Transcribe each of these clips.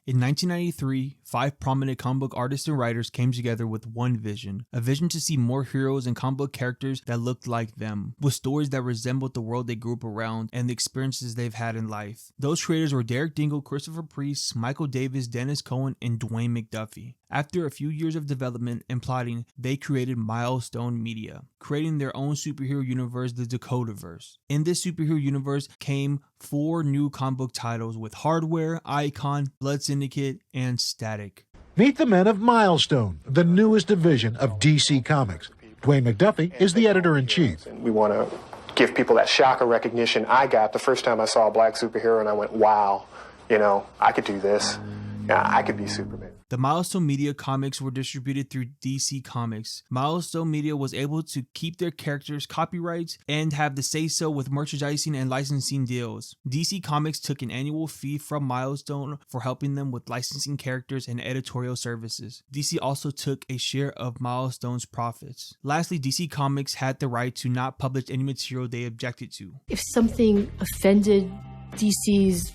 In 1993, 5 prominent comic book artists and writers came together with one vision, a vision to see more heroes and comic book characters that looked like them, with stories that resembled the world they grew up around and the experiences they've had in life. Those creators were Derek Dingle, Christopher Priest, Michael Davis, Dennis Cohen, and Dwayne McDuffie. After a few years of development and plotting, they created Milestone Media, creating their own superhero universe, the Dakotaverse. In this superhero universe came 4 new comic book titles with Hardware, Icon, Blood Syndicate, and Static. Meet the men of Milestone, the newest division of DC Comics. Dwayne McDuffie is the editor-in-chief. We want to give people that shock of recognition I got the first time I saw a black superhero, and I went, wow, I could do this. Yeah, I could be Superman. The Milestone Media comics were distributed through DC Comics. Milestone Media was able to keep their characters' copyrights and have the say-so with merchandising and licensing deals. DC Comics took an annual fee from Milestone for helping them with licensing characters and editorial services. DC also took a share of Milestone's profits. Lastly, DC Comics had the right to not publish any material they objected to. If something offended DC's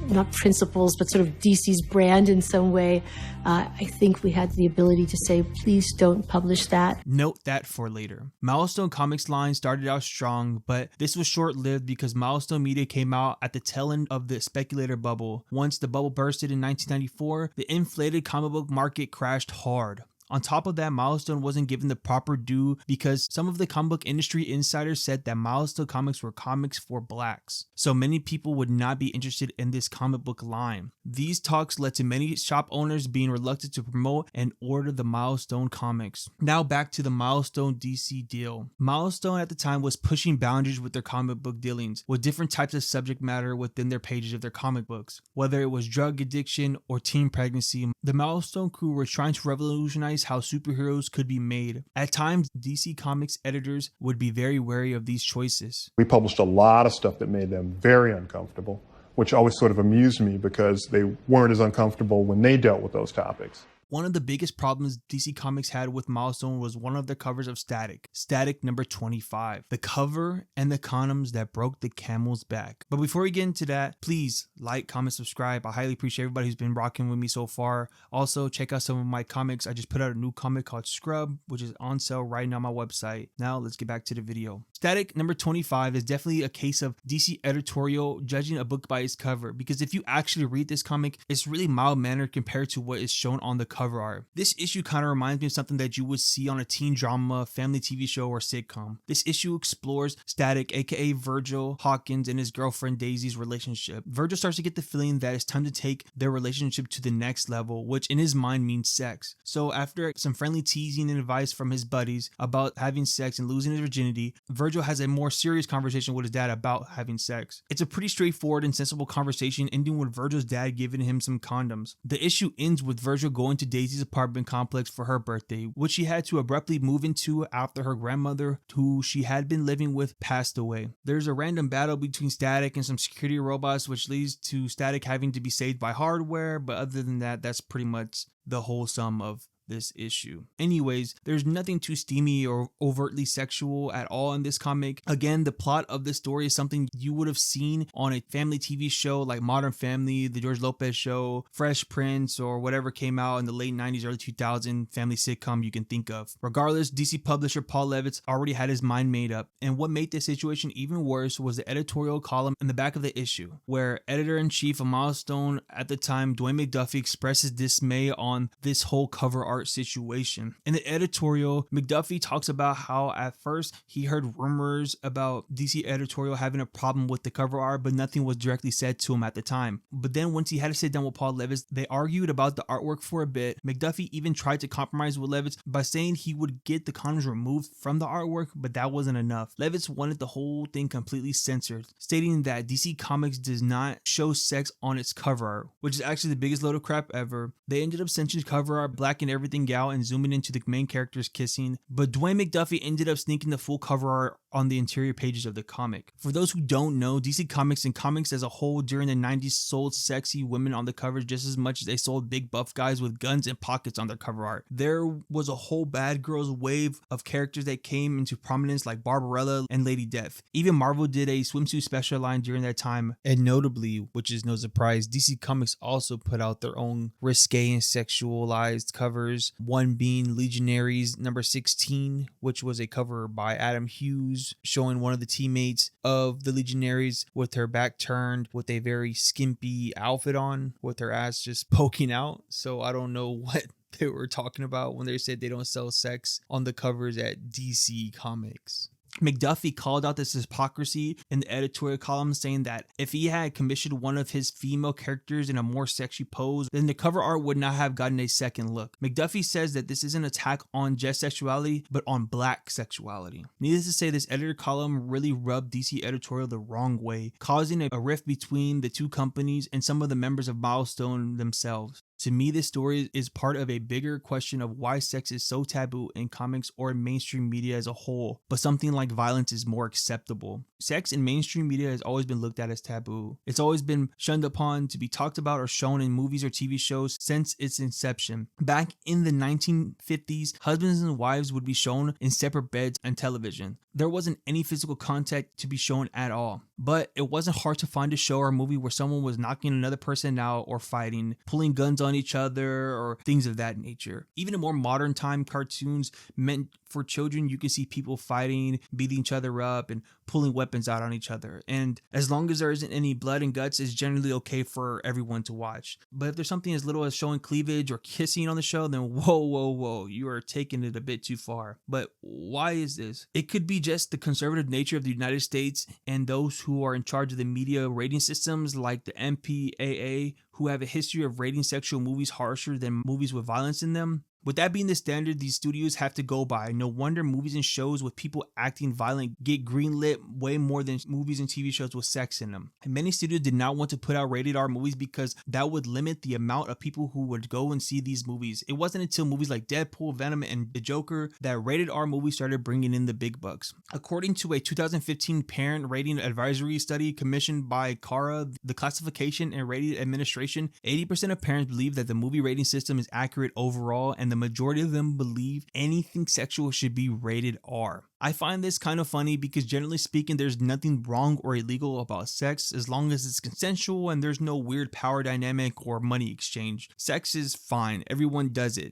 not principles, but sort of DC's brand in some way, I think we had the ability to say, please don't publish that. Note that for later. Milestone Comics line started out strong, but this was short-lived because Milestone Media came out at the tail end of the speculator bubble. Once the bubble bursted in 1994, the inflated comic book market crashed hard. On top of that, Milestone wasn't given the proper due because some of the comic book industry insiders said that Milestone comics were comics for blacks, so many people would not be interested in this comic book line. These talks led to many shop owners being reluctant to promote and order the Milestone comics. Now back to the Milestone DC deal. Milestone at the time was pushing boundaries with their comic book dealings, with different types of subject matter within their pages of their comic books. Whether it was drug addiction or teen pregnancy, the Milestone crew were trying to revolutionize how superheroes could be made. At times, DC Comics editors would be very wary of these choices. We published a lot of stuff that made them very uncomfortable, which always sort of amused me because they weren't as uncomfortable when they dealt with those topics. One of the biggest problems DC Comics had with Milestone was one of their covers of Static number 25, the cover and the condoms that broke the camel's back. But before we get into that, please like, comment, subscribe. I highly appreciate everybody who's been rocking with me so far. Also, check out some of my comics. I just put out a new comic called Scrub, which is on sale right now on my website. Now let's get back to the video. Static number 25 is definitely a case of DC editorial judging a book by its cover, because if you actually read this comic, it's really mild-mannered compared to what is shown on the cover art. This issue kind of reminds me of something that you would see on a teen drama, family TV show, or sitcom. This issue explores Static, aka Virgil Hawkins, and his girlfriend Daisy's relationship. Virgil starts to get the feeling that it's time to take their relationship to the next level, which in his mind means sex. So after some friendly teasing and advice from his buddies about having sex and losing his virginity, Virgil has a more serious conversation with his dad about having sex. It's a pretty straightforward and sensible conversation, ending with Virgil's dad giving him some condoms. The issue ends with Virgil going to Daisy's apartment complex for her birthday, which she had to abruptly move into after her grandmother, who she had been living with, passed away. There's a random battle between Static and some security robots, which leads to Static having to be saved by Hardware, but other than that, that's pretty much the whole sum of this issue. Anyways, there's nothing too steamy or overtly sexual at all in this comic. Again, the plot of this story is something you would have seen on a family TV show like Modern Family, The George Lopez Show, Fresh Prince, or whatever came out in the late 90s, early 2000s family sitcom you can think of. Regardless, DC publisher Paul Levitz already had his mind made up, and what made this situation even worse was the editorial column in the back of the issue, where editor-in-chief of Milestone at the time, Dwayne McDuffie, expresses dismay on this whole cover art situation. In the editorial, McDuffie talks about how at first he heard rumors about DC editorial having a problem with the cover art, but nothing was directly said to him at the time. But then once he had to sit down with Paul Levitz, they argued about the artwork for a bit. McDuffie even tried to compromise with Levitz by saying he would get the condoms removed from the artwork, but that wasn't enough. Levitz wanted the whole thing completely censored, stating that DC Comics does not show sex on its cover art, which is actually the biggest load of crap ever. They ended up censoring cover art, blacking everything everything out and zooming into the main characters kissing, but Dwayne McDuffie ended up sneaking the full cover art on the interior pages of the comic. For those who don't know, DC Comics and comics as a whole during the 90s sold sexy women on the covers just as much as they sold big buff guys with guns and pockets on their cover art. There was a whole bad girls wave of characters that came into prominence like Barbarella and Lady Death. Even Marvel did a swimsuit special line during that time, and notably, which is no surprise, DC Comics also put out their own risque and sexualized covers, one being Legionaries number 16, which was a cover by Adam Hughes showing one of the teammates of the Legionaries with her back turned with a very skimpy outfit on with her ass just poking out. So I don't know what they were talking about when they said they don't sell sex on the covers at DC Comics. McDuffie called out this hypocrisy in the editorial column, saying that if he had commissioned one of his female characters in a more sexy pose, then the cover art would not have gotten a second look. McDuffie says that this is an attack on just sexuality, but on black sexuality. Needless to say, this editor column really rubbed DC editorial the wrong way, causing a rift between the two companies and some of the members of Milestone themselves. To me, this story is part of a bigger question of why sex is so taboo in comics or in mainstream media as a whole, but something like violence is more acceptable. Sex in mainstream media has always been looked at as taboo. It's always been shunned upon to be talked about or shown in movies or TV shows since its inception. Back in the 1950s, husbands and wives would be shown in separate beds on television. There wasn't any physical contact to be shown at all, but it wasn't hard to find a show or a movie where someone was knocking another person out or fighting, pulling guns on each other, or things of that nature. Even in more modern time cartoons meant for children, you can see people fighting, beating each other up, and pulling weapons out on each other. And as long as there isn't any blood and guts, it's generally okay for everyone to watch. But if there's something as little as showing cleavage or kissing on the show, then whoa, you are taking it a bit too far. But why is this? It could be just the conservative nature of the United States and those who are in charge of the media rating systems like the MPAA, who have a history of rating sexual movies harsher than movies with violence in them. With that being the standard these studios have to go by, no wonder movies and shows with people acting violent get greenlit way more than movies and TV shows with sex in them. And many studios did not want to put out rated R movies because that would limit the amount of people who would go and see these movies. It wasn't until movies like Deadpool, Venom, and The Joker that rated R movies started bringing in the big bucks. According to a 2015 parent rating advisory study commissioned by CARA, the Classification and Rating Administration, 80% of parents believe that the movie rating system is accurate overall, and the majority of them believe anything sexual should be rated R. I find this kind of funny because generally speaking, there's nothing wrong or illegal about sex as long as it's consensual and there's no weird power dynamic or money exchange. Sex is fine. Everyone does it.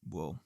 Well,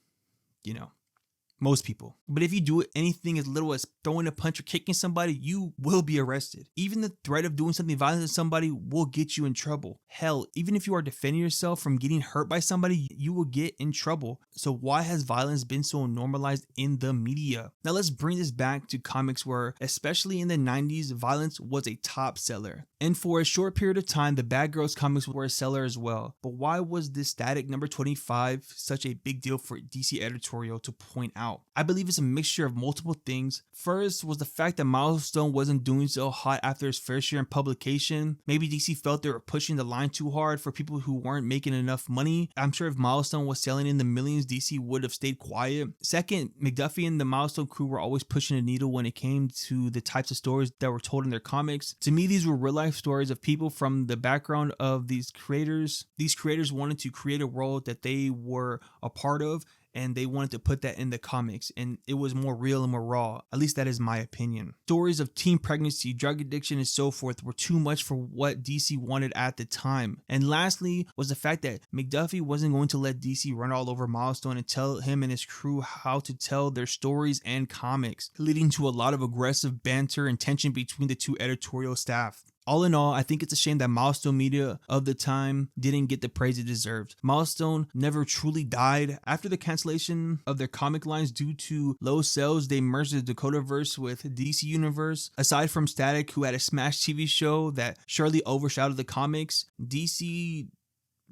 most people. But if you do anything as little as throwing a punch or kicking somebody, you will be arrested. Even the threat of doing something violent to somebody will get you in trouble. Hell, even if you are defending yourself from getting hurt by somebody, you will get in trouble. So why has violence been so normalized in the media? Now let's bring this back to comics where, especially in the 90s, violence was a top seller. And for a short period of time, the Bad Girls comics were a seller as well. But why was this Static number 25 such a big deal for DC editorial to point out? I believe it's a mixture of multiple things. First was the fact that Milestone wasn't doing so hot after his first year in publication. Maybe DC felt they were pushing the line too hard for people who weren't making enough money. I'm sure if Milestone was selling in the millions, DC would have stayed quiet. Second, McDuffie and the Milestone crew were always pushing a needle when it came to the types of stories that were told in their comics. To me, these were real life stories of people from the background of these creators. These creators wanted to create a world that they were a part of, and they wanted to put that in the comics, and it was more real and more raw. At least that is my opinion. Stories of teen pregnancy, drug addiction, and so forth were too much for what DC wanted at the time. And lastly was the fact that McDuffie wasn't going to let DC run all over Milestone and tell him and his crew how to tell their stories and comics, leading to a lot of aggressive banter and tension between the two editorial staff. All in all, I think it's a shame that Milestone media of the time didn't get the praise it deserved. Milestone never truly died. After the cancellation of their comic lines due to low sales, they merged the Dakotaverse with DC Universe. Aside from Static, who had a smash TV show that surely overshadowed the comics, DC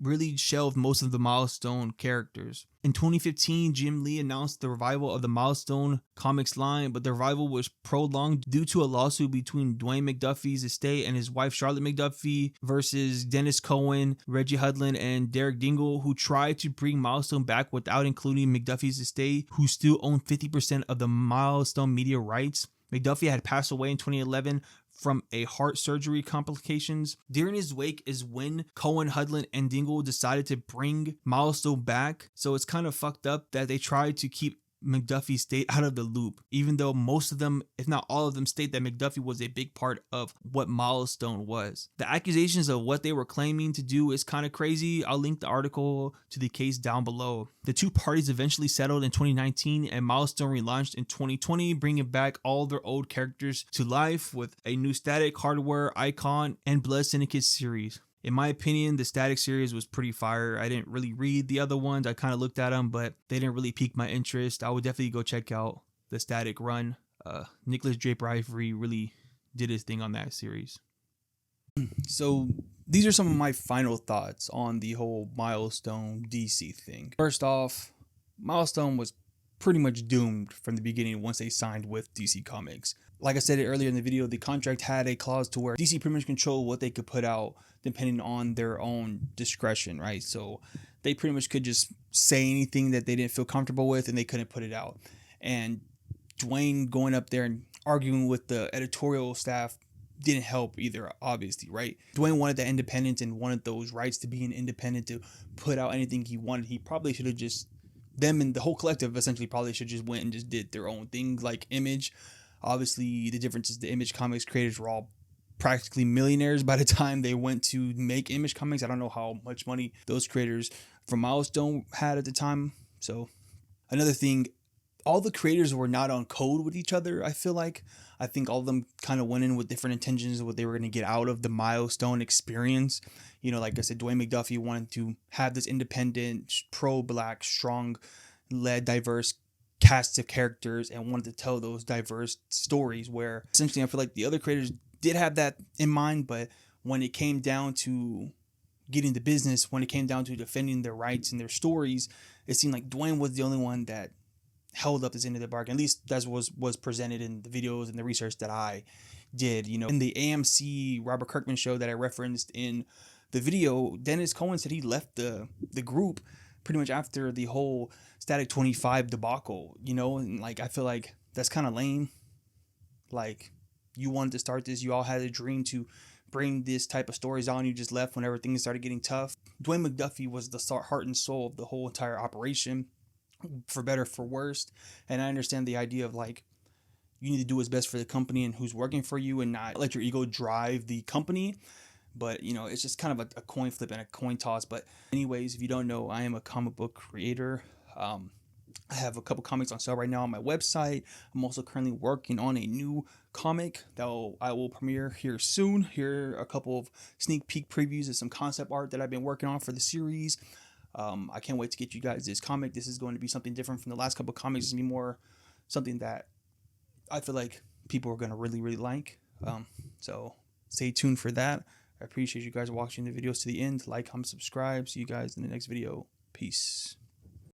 really shelved most of the Milestone characters. In 2015, Jim Lee announced the revival of the Milestone comics line, but the revival was prolonged due to a lawsuit between Dwayne McDuffie's estate and his wife Charlotte McDuffie versus Dennis Cohen, Reggie Hudlin, and Derek Dingle, who tried to bring Milestone back without including McDuffie's estate, who still owned 50% of the Milestone media rights. McDuffie had passed away in 2011 from a heart surgery complications. During his wake is when Cohen, Hudlin, and Dingle decided to bring Milestone back. So it's kind of fucked up that they tried to keep McDuffie's state out of the loop, even though most of them, if not all of them, state that McDuffie was a big part of what Milestone was. The accusations of what they were claiming to do is kind of crazy. I'll link the article to the case down below. The two parties eventually settled in 2019, and Milestone relaunched in 2020, bringing back all their old characters to life with a new Static, Hardware, Icon, and Blood Syndicate series. In my opinion, the Static series was pretty fire. I didn't really read the other ones. I kind of looked at them, but they didn't really pique my interest. I would definitely go check out the Static run. Nicholas Draper Ivory really did his thing on that series. So these are some of my final thoughts on the whole Milestone DC thing. First off, Milestone was pretty much doomed from the beginning once they signed with DC Comics. Like I said earlier in the video, the contract had a clause to where DC pretty much controlled what they could put out depending on their own discretion, right? So they pretty much could just say anything that they didn't feel comfortable with and they couldn't put it out. And Dwayne going up there and arguing with the editorial staff didn't help either, obviously, right? Dwayne wanted that independence and wanted those rights to be an independent to put out anything he wanted. He probably should have just, them and the whole collective essentially probably should just went and just did their own thing, like Image. Obviously, the difference is the Image Comics creators were all practically millionaires by the time they went to make Image Comics. I don't know how much money those creators from Milestone had at the time. So another thing, all the creators were not on code with each other, I feel like. I think all of them kind of went in with different intentions of what they were going to get out of the Milestone experience. You know, like I said, Dwayne McDuffie wanted to have this independent, pro-black, strong-led, diverse cast of characters and wanted to tell those diverse stories, where essentially I feel like the other creators did have that in mind, but when it came down to getting the business, when it came down to defending their rights and their stories, it seemed like Dwayne was the only one that held up his end of the bargain. At least that was presented in the videos and the research that I did. You know, in the AMC Robert Kirkman show that I referenced in the video, Dennis Cohen said he left the group pretty much after the whole Static 25 debacle, you know, and like I feel like that's kind of lame. Like, you wanted to start this, you all had a dream to bring this type of stories on, you just left whenever things started getting tough. Dwayne McDuffie was the heart and soul of the whole entire operation, for better, for worse. And I understand the idea of like, you need to do what's best for the company and who's working for you and not let your ego drive the company. But, you know, it's just kind of a coin flip and a coin toss. But anyways, if you don't know, I am a comic book creator. I have a couple comics on sale right now on my website. I'm also currently working on a new comic that I will premiere here soon. Here are a couple of sneak peek previews of some concept art that I've been working on for the series. I can't wait to get you guys this comic. This is going to be something different from the last couple of comics. It's going to be more something that I feel like people are going to really, really like. So stay tuned for that. I appreciate you guys watching the videos to the end. Like, comment, subscribe. See you guys in the next video. Peace.